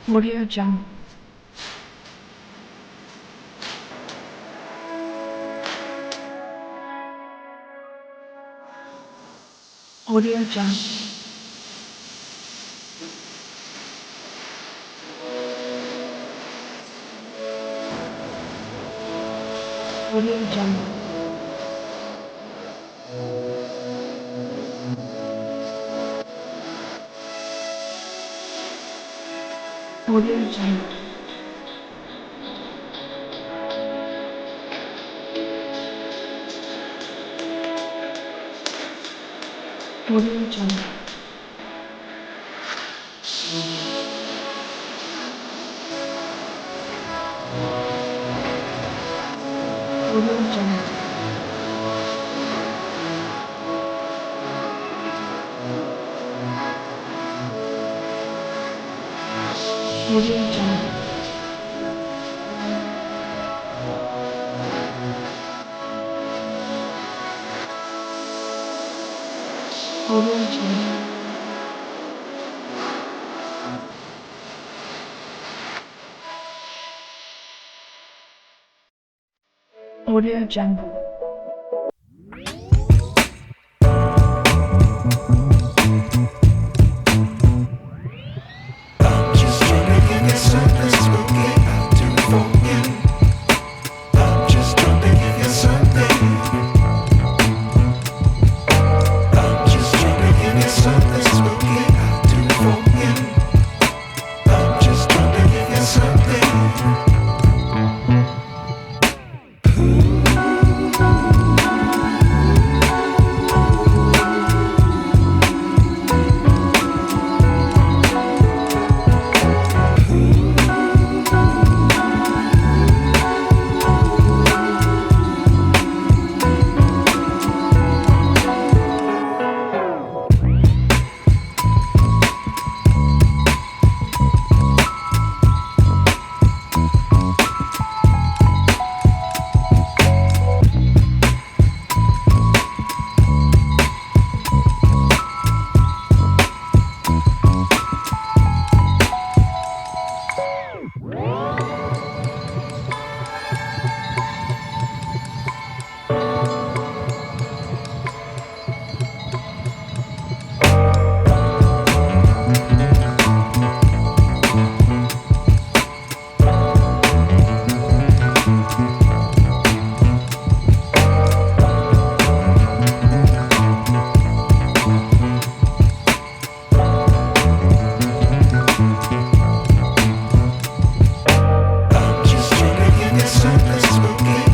Audio Jungle. Audio Jungle. Audio Jungle. Audio Jungle. Audio Jungle. Audio Jungle. Audio Jungle. Audio Jungle. Audio Jungle. Just trying to give you something spooky out to for you. I'm just trying to give you something. I'm just trying to give you something spooky out to for you. I'm just trying to give you something. I'm just trying to give you something spooky.